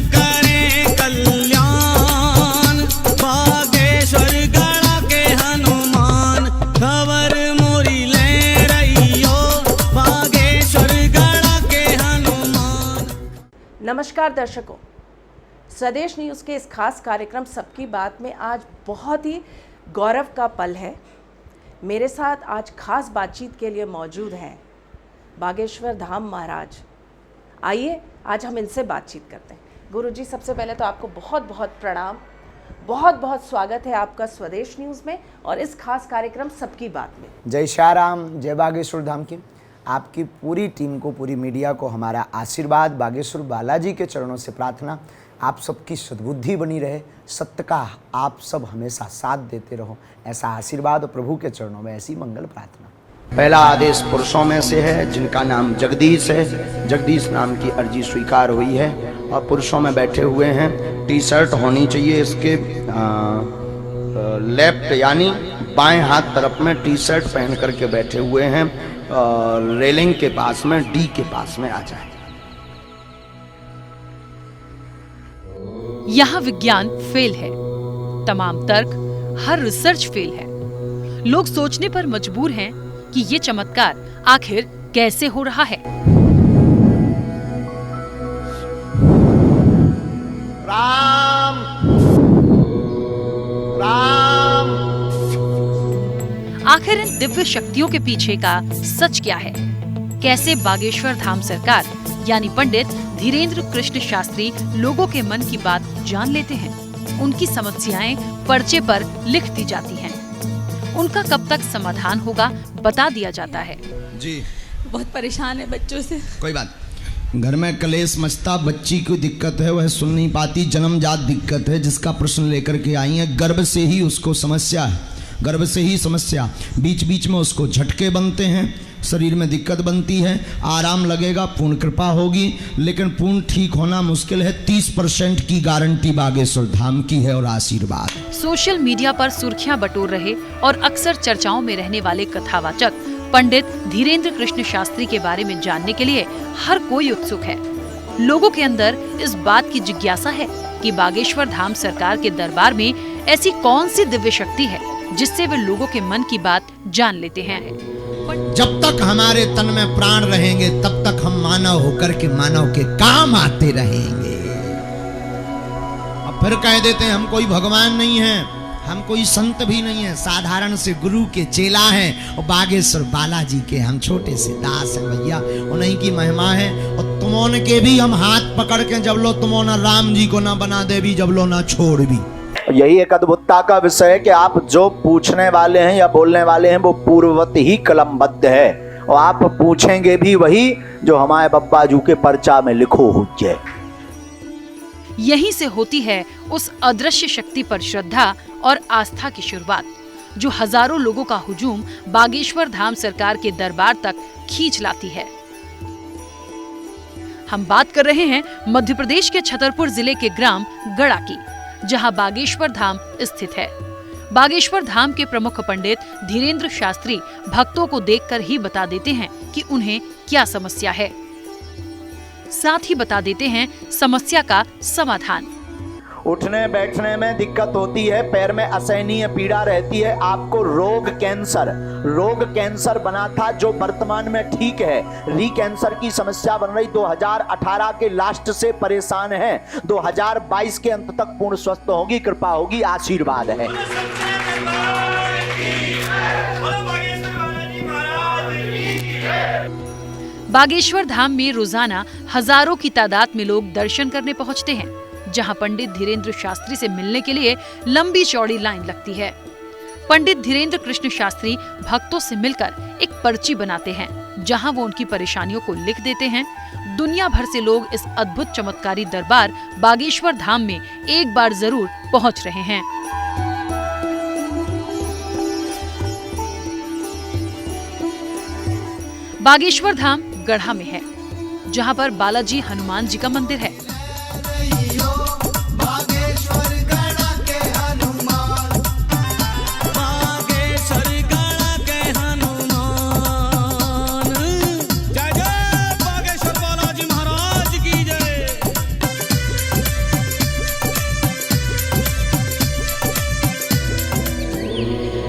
करें कल्याण, बागेश्वर गढ़ा के हनुमान, खबर मोरी ले रहियो, बागेश्वर गढ़ा के हनुमान। नमस्कार दर्शकों, स्वदेश न्यूज़ के इस खास कार्यक्रम सबकी बात में आज बहुत ही गौरव का पल है। मेरे साथ आज खास बातचीत के लिए मौजूद हैं बागेश्वर धाम महाराज। आइए आज हम इनसे बातचीत करते हैं। गुरुजी, सबसे पहले तो आपको बहुत बहुत प्रणाम, बहुत बहुत स्वागत है आपका स्वदेश न्यूज़ में और इस खास कार्यक्रम सबकी बात में। जय श्री राम, जय बागेश्वर धाम की। आपकी पूरी टीम को, पूरी मीडिया को हमारा आशीर्वाद, बागेश्वर बालाजी के चरणों से प्रार्थना, आप सबकी सद्बुद्धि बनी रहे, सत्य का आप सब हमेशा साथ देते रहो, ऐसा आशीर्वाद और प्रभु के चरणों में ऐसी मंगल प्रार्थना। पहला आदेश पुरुषों में से है जिनका नाम जगदीश है। जगदीश नाम की अर्जी स्वीकार हुई है और पुरुषों में बैठे हुए हैं। टी शर्ट होनी चाहिए इसके लेफ्ट यानी बाएं हाथ तरफ में टी शर्ट पहन करके बैठे हुए हैं। रेलिंग के पास में डी के पास में आ जाए। यहाँ विज्ञान फेल है, तमाम तर्क, हर रिसर्च फेल है। लोग सोचने पर मजबूर हैं कि ये चमत्कार आखिर कैसे हो रहा है। राम राम। आखिर इन दिव्य शक्तियों के पीछे का सच क्या है? कैसे बागेश्वर धाम सरकार यानी पंडित धीरेन्द्र कृष्ण शास्त्री लोगों के मन की बात जान लेते हैं? उनकी समस्याएं पर्चे पर लिख दी जाती हैं। उनका कब तक समाधान होगा बता दिया जाता है। जी बहुत परेशान है बच्चों से। कोई बात, घर में कलेश मचता, बच्ची को दिक्कत है, वह सुन नहीं पाती, जन्मजात दिक्कत है जिसका प्रश्न लेकर के आई है। गर्भ से ही उसको समस्या है, गर्भ से ही समस्या, बीच बीच में उसको झटके बनते हैं, शरीर में दिक्कत बनती है। आराम लगेगा, पूर्ण कृपा होगी, लेकिन पूर्ण ठीक होना मुश्किल है। 30% की गारंटी बागेश्वर धाम की है और आशीर्वाद। सोशल मीडिया पर सुर्खियां बटोर रहे और अक्सर चर्चाओं में रहने वाले कथावाचक पंडित धीरेन्द्र कृष्ण शास्त्री के बारे में जानने के लिए हर कोई उत्सुक है। लोगों के अंदर इस बात की जिज्ञासा है कि बागेश्वर धाम सरकार के दरबार में ऐसी कौन सी दिव्य शक्ति है जिससे वे लोगों के मन की बात जान लेते हैं। जब तक हमारे तन में प्राण रहेंगे तब तक हम मानव होकर के मानव के काम आते रहेंगे। अब फिर कह देते हैं हम कोई भगवान नहीं है, हम कोई संत भी नहीं है, साधारण से गुरु के चेला हैं और बागेश्वर बालाजी के हम छोटे से दास हैं। भैया उन्हीं की महिमा है। और तुमों के भी हम हाथ पकड़ के जब लो तुमो ना राम जी को ना बना दे भी, जब लो ना छोड़ भी। यही एक अद्भुतता का विषय है कि आप जो पूछने वाले हैं या बोलने वाले हैं वो पूर्ववत ही कलमबद्ध है और आप पूछेंगे भी वही जो हमारे बब्बाजू के पर्चा में लिखो हुज्जे। यहीं से होती है उस अदृश्य शक्ति पर श्रद्धा और आस्था की शुरुआत, जो हजारों लोगों का हुजूम बागेश्वर धाम सरकार के दरबार तक खींच लाती है। हम बात कर रहे हैं मध्य प्रदेश के छतरपुर जिले के ग्राम गढ़ा की, जहां बागेश्वर धाम स्थित है। बागेश्वर धाम के प्रमुख पंडित धीरेन्द्र शास्त्री भक्तों को देखकर ही बता देते हैं कि उन्हें क्या समस्या है, साथ ही बता देते हैं समस्या का समाधान। उठने बैठने में दिक्कत होती है, पैर में असहनीय पीड़ा रहती है, आपको रोग कैंसर बना था जो वर्तमान में ठीक है, री कैंसर की समस्या बन रही, 2018 के लास्ट से परेशान है, 2022 के अंत तक पूर्ण स्वस्थ होगी, कृपा होगी, आशीर्वाद है। बागेश्वर धाम में रोजाना हजारों की तादाद में लोग दर्शन करने पहुंचते हैं, जहां पंडित धीरेन्द्र शास्त्री से मिलने के लिए लंबी चौड़ी लाइन लगती है। पंडित धीरेन्द्र कृष्ण शास्त्री भक्तों से मिलकर एक पर्ची बनाते हैं, जहां वो उनकी परेशानियों को लिख देते हैं। दुनिया भर से लोग इस अद्भुत चमत्कारी दरबार बागेश्वर धाम में एक बार जरूर पहुंच रहे हैं। बागेश्वर धाम गढ़ा में है, जहां पर बालाजी हनुमान जी का मंदिर है।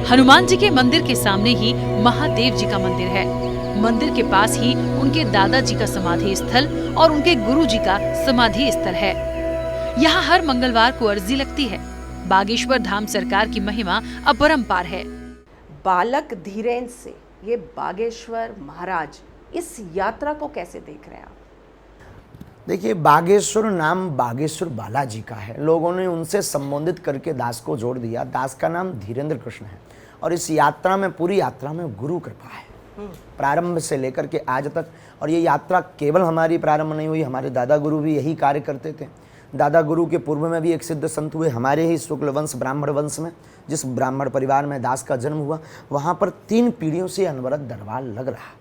हनुमान जी के मंदिर के सामने ही महादेव जी का मंदिर है। मंदिर के पास ही उनके दादाजी का समाधि स्थल और उनके गुरुजी का समाधि स्थल है। यहाँ हर मंगलवार को अर्जी लगती है। बागेश्वर धाम सरकार की महिमा अपरंपार है। बालक धीरेन्द्र से ये बागेश्वर महाराज, इस यात्रा को कैसे देख रहे हैं आप? देखिए, बागेश्वर नाम बागेश्वर बालाजी का है। लोगों ने उनसे संबोधित करके दास को जोड़ दिया। दास का नाम धीरेन्द्र कृष्ण है और इस यात्रा में, पूरी यात्रा में गुरु कृपा है, प्रारंभ से लेकर के आज तक। और ये यात्रा केवल हमारी प्रारंभ नहीं हुई, हमारे दादा गुरु भी यही कार्य करते थे। दादा गुरु के पूर्व में भी एक सिद्ध संत हुए, हमारे ही शुक्ल वंश ब्राह्मण वंश में, जिस ब्राह्मण परिवार में दास का जन्म हुआ, वहाँ पर 3 पीढ़ियों से अनवरत दरबार लग रहा।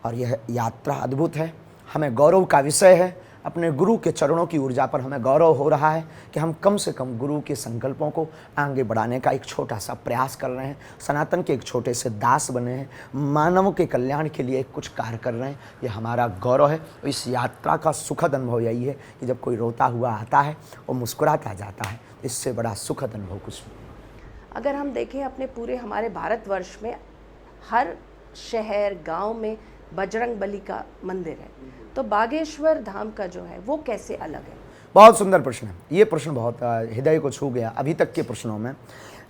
और यह यात्रा अद्भुत है, हमें गौरव का विषय है। अपने गुरु के चरणों की ऊर्जा पर हमें गौरव हो रहा है कि हम कम से कम गुरु के संकल्पों को आगे बढ़ाने का एक छोटा सा प्रयास कर रहे हैं। सनातन के एक छोटे से दास बने हैं, मानवों के कल्याण के लिए कुछ कार्य कर रहे हैं। ये हमारा गौरव है। इस यात्रा का सुखद अनुभव यही है कि जब कोई रोता हुआ आता है और मुस्कुराता जाता है, इससे बड़ा सुखद अनुभव कुछ नहीं। अगर हम देखें अपने पूरे हमारे भारतवर्ष में हर शहर गांव में बजरंग बली का मंदिर है, तो बागेश्वर धाम का जो है वो कैसे अलग है? बहुत सुंदर प्रश्न है ये। प्रश्न बहुत हृदय को छू गया। अभी तक के प्रश्नों में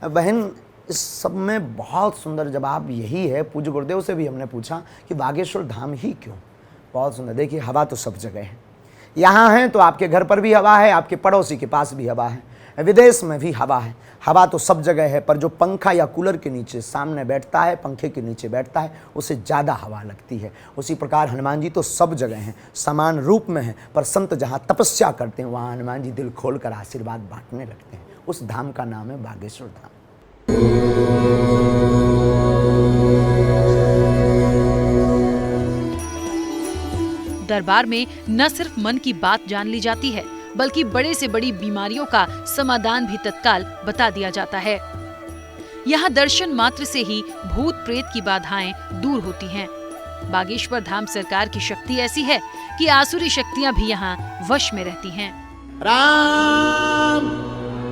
बहन, इस सब में बहुत सुंदर जवाब यही है। पूज्य गुरुदेव से भी हमने पूछा कि बागेश्वर धाम ही क्यों। बहुत सुंदर। देखिए, हवा तो सब जगह है। यहाँ है तो आपके घर पर भी हवा है, आपके पड़ोसी के पास भी हवा है, विदेश में भी हवा है। हवा तो सब जगह है, पर जो पंखा या कूलर के नीचे सामने बैठता है, पंखे के नीचे बैठता है, उसे ज़्यादा हवा लगती है। उसी प्रकार हनुमान जी तो सब जगह हैं, समान रूप में हैं, पर संत जहाँ तपस्या करते हैं वहाँ हनुमान जी दिल खोल कर आशीर्वाद बांटने लगते हैं। उस धाम का नाम है बागेश्वर धाम। दरबार में न सिर्फ मन की बात जान ली जाती है, बल्कि बड़े से बड़ी बीमारियों का समाधान भी तत्काल बता दिया जाता है। यहाँ दर्शन मात्र से ही भूत प्रेत की बाधाएं दूर होती हैं। बागेश्वर धाम सरकार की शक्ति ऐसी है कि आसुरी शक्तियाँ भी यहाँ वश में रहती हैं। राम,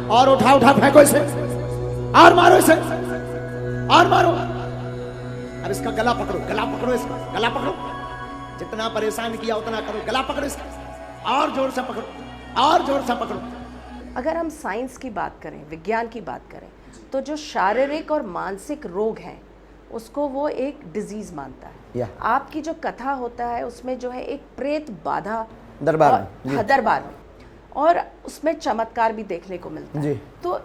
और उठा उठा फेंको इसे, और मारो इसे, और मारो। अब इसका गला पकड़ो, गला पकड़ो, इसका गला पकड़ो। जितना परेशान किया उतना करो, गला पकड़ो इसका, और जोर से पकड़ो, और जोर से पकड़ो। अगर हम साइंस की बात करें, विज्ञान की बात करें, तो जो शारीरिक और मानसिक रोग हैं उसको वो एक डिजीज मानता है। आपकी जो कथा होता है उसमें जो है एक प्रेत बाधा दरबार में, और उसमें चमत्कार भी देखने को मिलता है। तो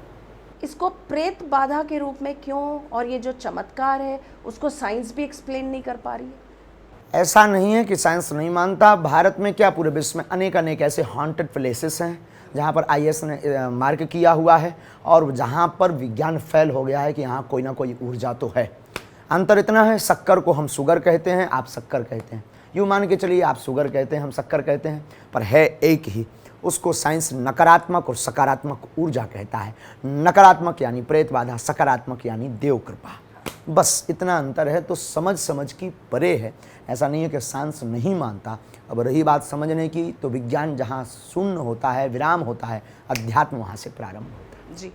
इसको प्रेत बाधा के रूप में क्यों, और ये जो चमत्कार है उसको साइंस भी एक्सप्लेन नहीं कर पा रही है? ऐसा नहीं है कि साइंस नहीं मानता। भारत में क्या, पूरे विश्व में अनेक ऐसे हॉन्टेड प्लेसेस हैं जहाँ पर IAS ने मार्क किया हुआ है और जहाँ पर विज्ञान फेल हो गया है कि यहाँ कोई ना कोई ऊर्जा तो है। अंतर इतना है, शक्कर को हम शुगर कहते हैं, आप शक्कर कहते हैं। यूँ मान के चलिए, आप शुगर कहते हैं, हम शक्कर कहते हैं, पर है एक ही। उसको साइंस नकारात्मक और सकारात्मक ऊर्जा कहता है। नकारात्मक यानी प्रेत बाधा, सकारात्मक यानी देव कृपा। बस इतना अंतर है। तो समझ की परे है। ऐसा नहीं है कि साइंस नहीं मानता। अब रही बात समझने की, तो विज्ञान जहाँ शून्य होता है, विराम होता है, अध्यात्म वहाँ से प्रारंभ होता है। जी,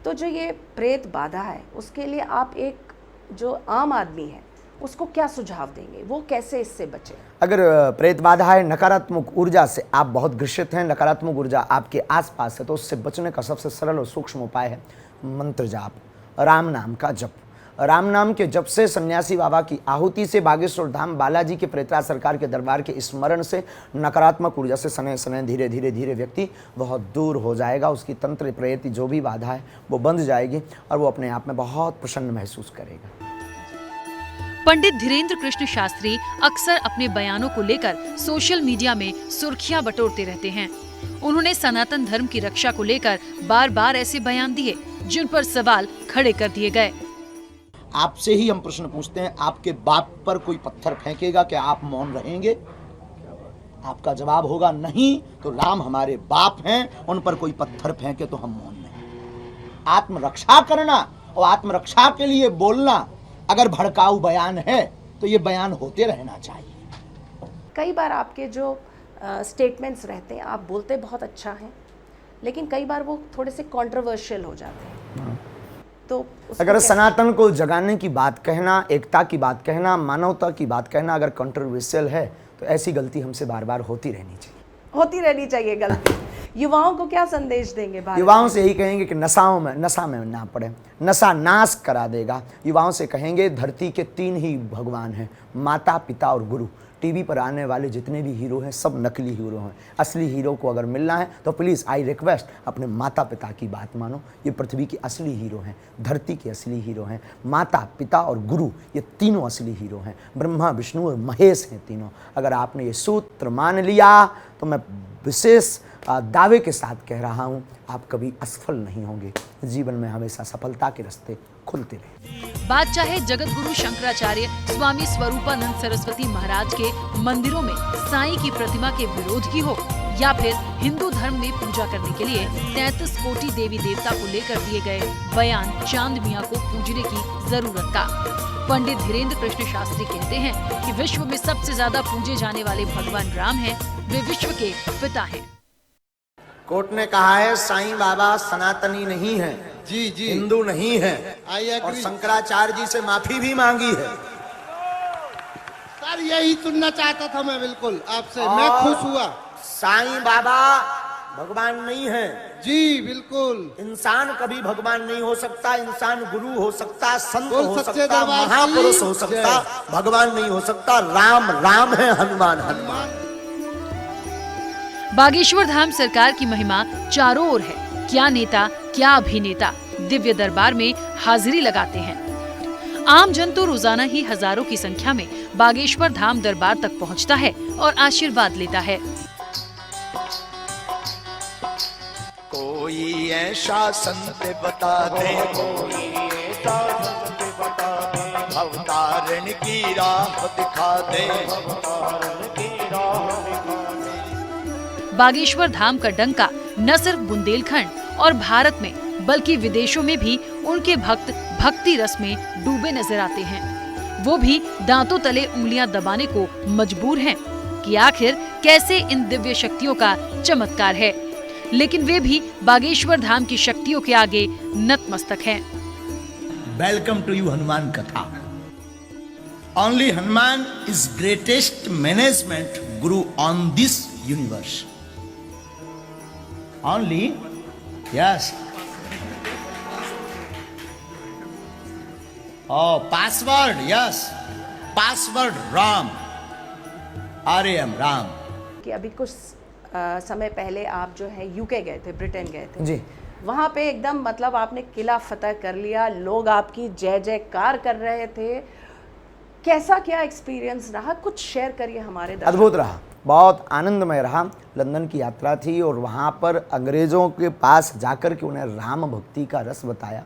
तो जो ये प्रेत बाधा है उसके लिए आप एक जो आम आदमी है उसको क्या सुझाव देंगे, वो कैसे इससे बचे? अगर प्रेत बाधा है, नकारात्मक ऊर्जा से आप बहुत ग्रसित हैं, नकारात्मक ऊर्जा आपके आसपास है, तो उससे बचने का सबसे सरल और सूक्ष्म उपाय है मंत्र जाप, राम नाम का जप। राम नाम के जप से, सन्यासी बाबा की आहुति से, बागेश्वर धाम बालाजी के प्रेतराज सरकार के दरबार के स्मरण से नकारात्मक ऊर्जा से सने सने धीरे धीरे व्यक्ति बहुत दूर हो जाएगा। उसकी तंत्र प्रेत जो भी बाधा है वो बंध जाएगी और वो अपने आप में बहुत प्रसन्न महसूस करेगा। पंडित धीरेन्द्र कृष्ण शास्त्री अक्सर अपने बयानों को लेकर सोशल मीडिया में सुर्खियां बटोरते रहते हैं। उन्होंने सनातन धर्म की रक्षा को लेकर बार बार ऐसे बयान दिए जिन पर सवाल खड़े कर दिए गए। आपसे ही हम प्रश्न पूछते हैं, आपके बाप पर कोई पत्थर फेंकेगा क्या आप मौन रहेंगे? आपका जवाब होगा नहीं। तो राम हमारे बाप हैं, उन पर कोई पत्थर फेंके तो हम मौन नहीं। आत्मरक्षा करना और आत्मरक्षा के लिए बोलना अगर भड़काऊ बयान है तो ये बयान होते रहना चाहिए। कई बार आपके जो स्टेटमेंट्स रहते हैं, आप बोलते बहुत अच्छा हैं, लेकिन कई बार वो थोड़े से कंट्रोवर्शियल हो जाते हैं। तो उसको अगर कैसे- सनातन को जगाने की बात कहना, एकता की बात कहना, मानवता की बात कहना अगर कंट्रोवर्शियल है तो ऐसी गलती हमसे बार बार होती रहनी चाहिए। होती रहनी चाहिए गलती। युवाओं को क्या संदेश देंगे भारत युवाओं में? से यही कहेंगे कि नशा में ना पड़े, नशा नाश करा देगा। युवाओं से कहेंगे धरती के 3 ही भगवान हैं, माता, पिता और गुरु। टीवी पर आने वाले जितने भी हीरो हैं सब नकली हीरो हैं। असली हीरो को अगर मिलना है तो प्लीज़ आई रिक्वेस्ट अपने माता पिता की बात मानो। ये पृथ्वी के असली हीरो हैं, धरती के असली हीरो हैं। माता, पिता और गुरु ये तीनों असली हीरो हैं। ब्रह्मा, विष्णु और महेश हैं तीनों। अगर आपने ये सूत्र मान लिया तो मैं विशेष दावे के साथ कह रहा हूँ, आप कभी असफल नहीं होंगे। जीवन में हमेशा सफलता के रास्ते खुलते रहे। बात चाहे जगत गुरु शंकराचार्य स्वामी स्वरूपानंद सरस्वती महाराज के मंदिरों में साईं की प्रतिमा के विरोध की हो, या फिर हिंदू धर्म में पूजा करने के लिए 33 कोटि देवी देवता को लेकर दिए गए बयान चांद मियां को पूजने की जरूरत का। पंडित धीरेन्द्र कृष्ण शास्त्री कहते हैं कि विश्व में सबसे ज्यादा पूजे जाने वाले भगवान राम हैं, वे विश्व के पिता हैं। कोर्ट ने कहा है साईं बाबा सनातनी नहीं है, जी जी हिंदू नहीं है, आई और एग्री शंकराचार्य जी से माफी भी मांगी है। सर यही सुनना चाहता था मैं बिल्कुल आपसे, मैं और खुश हुआ। साईं बाबा भगवान नहीं है। जी बिल्कुल। इंसान कभी भगवान नहीं हो सकता। इंसान गुरु हो सकता, संत बोल हो सच्चे सकता, दरबार की महापुरुष हो सकता, जय। भगवान नहीं हो सकता। राम राम है, हनुमान हनुमान। बागेश्वर धाम सरकार की महिमा चारों ओर है। क्या नेता, क्या अभिनेता दिव्य दरबार में हाजिरी लगाते हैं। आम जन तो रोजाना ही हजारों की संख्या में बागेश्वर धाम दरबार तक पहुंचता है और आशीर्वाद लेता है। कोई ऐसा संत बता दे, कोई ऐसा संत बता दे, भवतारण की राह दिखा दे, भवतारण की राह दिखा दे। बागेश्वर धाम का डंका न सिर्फ बुंदेलखंड और भारत में बल्कि विदेशों में भी उनके भक्त भक्ति रस में डूबे नजर आते हैं। वो भी दांतों तले उंगलियां दबाने को मजबूर हैं कि आखिर कैसे इन दिव्य शक्तियों का चमत्कार है, लेकिन वे भी बागेश्वर धाम की शक्तियों के आगे नतमस्तक हैं। वेलकम टू यू हनुमान कथा। Only Hanuman is greatest management guru on this universe. Only yes. Oh, password, yes. Password Ram, RM Ram. कि अभी कुछ समय पहले आप जो है यूके गए थे, ब्रिटेन गए थे जी। वहाँ पे एकदम मतलब आपने किला फतह कर लिया, लोग आपकी जय जयकार कर रहे थे। कैसा क्या एक्सपीरियंस रहा, कुछ शेयर करिए हमारे दर्शकों। अद्भुत रहा, बहुत आनंदमय रहा। लंदन की यात्रा थी और वहाँ पर अंग्रेज़ों के पास जाकर के उन्हें राम भक्ति का रस बताया।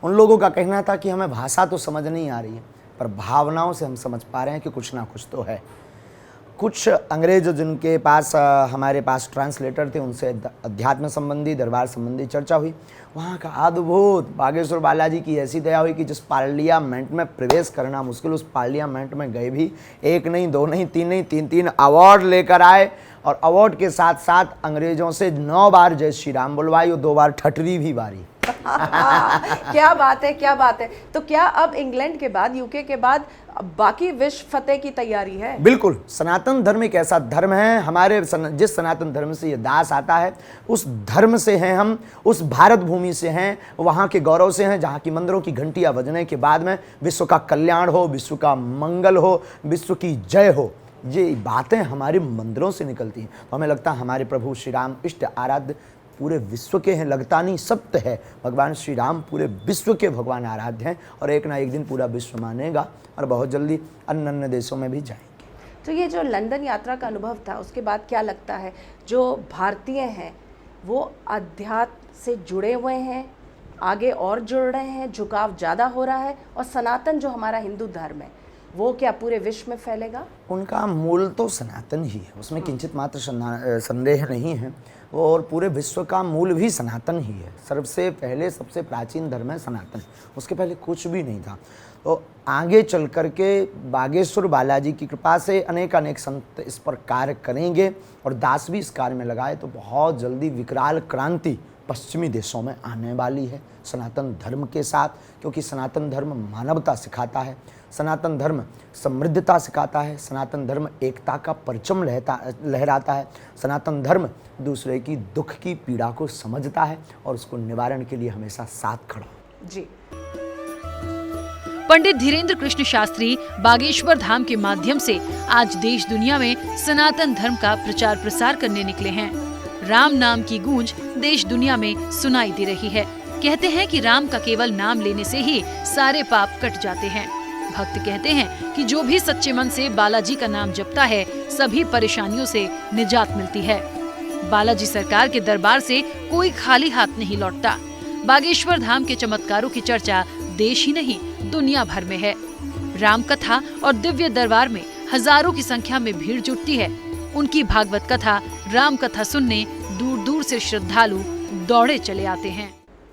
उन लोगों का कहना था कि हमें भाषा तो समझ नहीं आ रही है, पर भावनाओं से हम समझ पा रहे हैं कि कुछ ना कुछ तो है। कुछ अंग्रेज जिनके पास हमारे पास ट्रांसलेटर थे, उनसे अध्यात्म संबंधी, दरबार संबंधी चर्चा हुई। वहाँ का अद्भुत बागेश्वर बालाजी की ऐसी दया हुई कि जिस पार्लियामेंट में प्रवेश करना मुश्किल, उस पार्लियामेंट में गए भी, 1 नहीं 2 नहीं 3 नहीं 3 अवार्ड लेकर आए। और अवार्ड के साथ साथ अंग्रेजों से 9 बार जय श्री राम बुलवाई और 2 बार ठटरी भी बारी। क्या बात है, क्या बात है। तो क्या अब इंग्लैंड के बाद, यूके के बाद बाकी विश्व फतेह की तैयारी है? बिल्कुल। सनातन धर्म एक ऐसा धर्म है, हमारे जिस सनातन धर्म से ये दास आता है, उस धर्म से हैं हम, उस भारत भूमि से हैं, वहाँ के गौरव से हैं, जहाँ की मंदिरों की घंटियाँ बजने के बाद में विश्व का कल्याण हो, विश्व का मंगल हो, विश्व की जय हो। ये बातें हमारे मंदिरों से निकलती हैं। तो हमें लगता है हमारे प्रभु श्री राम इष्ट आराध्य पूरे विश्व के हैं। लगता नहीं, सत्य है। भगवान श्री राम पूरे विश्व के भगवान आराध्य हैं और एक ना एक दिन पूरा विश्व मानेगा और बहुत जल्दी अन्य अन्य देशों में भी जाएंगे। तो ये जो लंदन यात्रा का अनुभव था, उसके बाद क्या लगता है जो भारतीय हैं वो अध्यात्म से जुड़े हुए हैं, आगे और जुड़ रहे हैं, झुकाव ज़्यादा हो रहा है, और सनातन जो हमारा हिंदू धर्म है वो क्या पूरे विश्व में फैलेगा? उनका मूल तो सनातन ही है, उसमें किंचित मात्र संदेह नहीं है। वो और पूरे विश्व का मूल भी सनातन ही है। सबसे पहले सबसे प्राचीन धर्म है सनातन, उसके पहले कुछ भी नहीं था। तो आगे चल कर के बागेश्वर बालाजी की कृपा से अनेक संत इस पर कार्य करेंगे और दास भी इस कार्य में लगाए तो बहुत जल्दी विकराल क्रांति पश्चिमी देशों में आने वाली है सनातन धर्म के साथ। क्योंकि सनातन धर्म मानवता सिखाता है, सनातन धर्म समृद्धता सिखाता है, सनातन धर्म एकता का परचम लहराता है, सनातन धर्म दूसरे की दुख की पीड़ा को समझता है और उसको निवारण के लिए हमेशा साथ खड़ा जी। पंडित धीरेन्द्र कृष्ण शास्त्री बागेश्वर धाम के माध्यम से आज देश दुनिया में सनातन धर्म का प्रचार प्रसार करने निकले हैं। राम नाम की गूंज देश दुनिया में सुनाई दे रही है। कहते हैं कि राम का केवल नाम लेने से ही सारे पाप कट जाते हैं। भक्त कहते हैं कि जो भी सच्चे मन से बालाजी का नाम जपता है सभी परेशानियों से निजात मिलती है। बालाजी सरकार के दरबार से कोई खाली हाथ नहीं लौटता। बागेश्वर धाम के चमत्कारों की चर्चा देश ही नहीं दुनिया भर में है। राम कथा और दिव्य दरबार में हजारों की संख्या में भीड़ जुटती है। उनकी भागवत कथा, राम कथा सुनने दूर दूर से श्रद्धालु दौड़े चले आते हैं।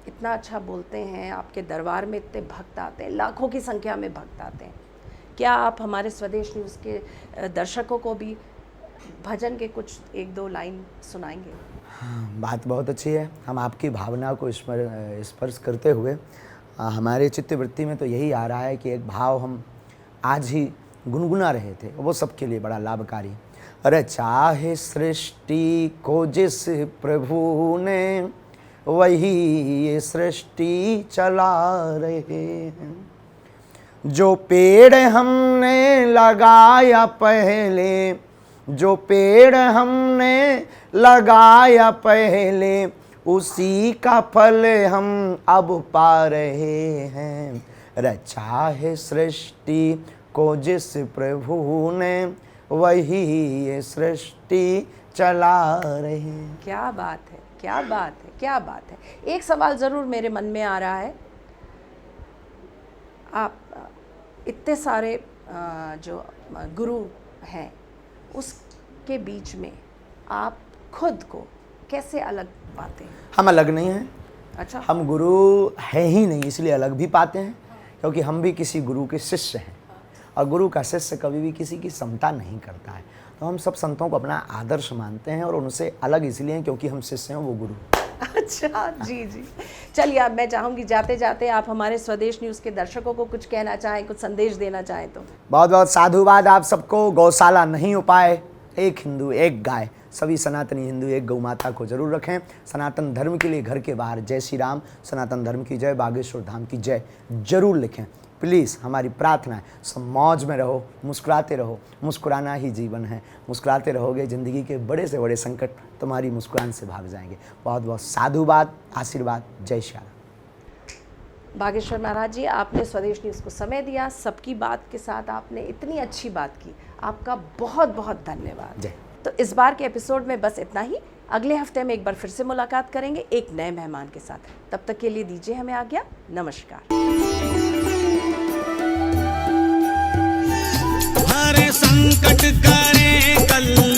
इतना अच्छा बोलते हैं, आपके दरबार में इतने भक्त आते हैं, लाखों की संख्या में भक्त आते हैं। क्या आप हमारे स्वदेश न्यूज़ के दर्शकों को भी भजन के कुछ 1-2 लाइन सुनाएंगे? हाँ, बात बहुत अच्छी है। हम आपकी भावना को स्पर्श करते हुए हमारे चित्तवृत्ति में तो यही आ रहा है कि एक भाव हम आज ही गुनगुना रहे थे, वो सबके लिए बड़ा लाभकारी। अरे चाहे सृष्टि को जिस प्रभु ने वही ये सृष्टि चला रहे हैं। जो पेड़ हमने लगाया पहले, जो पेड़ हमने लगाया पहले, उसी का फल हम अब पा रहे हैं। रचा है सृष्टि को जिस प्रभु ने वही ये सृष्टि चला रहे हैं। क्या बात है, क्या बात है, क्या बात है। एक सवाल ज़रूर मेरे मन में आ रहा है, आप इतने सारे जो गुरु हैं उसके बीच में आप खुद को कैसे अलग पाते हैं? हम अलग नहीं हैं। अच्छा, हम गुरु है ही नहीं, इसलिए अलग भी पाते हैं क्योंकि हम भी किसी गुरु के शिष्य हैं और गुरु का शिष्य कभी भी किसी की समता नहीं करता है। तो हम सब संतों को अपना आदर्श मानते हैं और उनसे अलग इसलिए हैं क्योंकि हम शिष्य हैं, वो गुरु। अच्छा जी जी। चलिए, अब मैं चाहूँगी जाते जाते आप हमारे स्वदेश न्यूज़ के दर्शकों को कुछ कहना चाहें, कुछ संदेश देना चाहें तो। बहुत बहुत साधुवाद आप सबको। गौशाला नहीं हो पाए, एक हिंदू एक गाय, सभी सनातनी हिंदू एक गौ माता को जरूर रखें। सनातन धर्म के लिए घर के बाहर जय श्री राम, सनातन धर्म की जय, बागेश्वर धाम की जय जरूर लिखें प्लीज़। हमारी प्रार्थना है सब मौज में रहो, मुस्कुराते रहो, मुस्कुराना ही जीवन है। मुस्कुराते रहोगे ज़िंदगी के बड़े से बड़े संकट तुम्हारी मुस्कुरान से भाग जाएंगे। बहुत बहुत साधुवाद, आशीर्वाद, जय श्री राम। बागेश्वर महाराज जी, आपने स्वदेश न्यूज़ को समय दिया, सबकी बात के साथ आपने इतनी अच्छी बात की, आपका बहुत बहुत धन्यवाद। जय। तो इस बार के एपिसोड में बस इतना ही। अगले हफ्ते में एक बार फिर से मुलाकात करेंगे एक नए मेहमान के साथ। तब तक के लिए दीजिए हमें आज्ञा। नमस्कार। हर संकट करे कल्याण।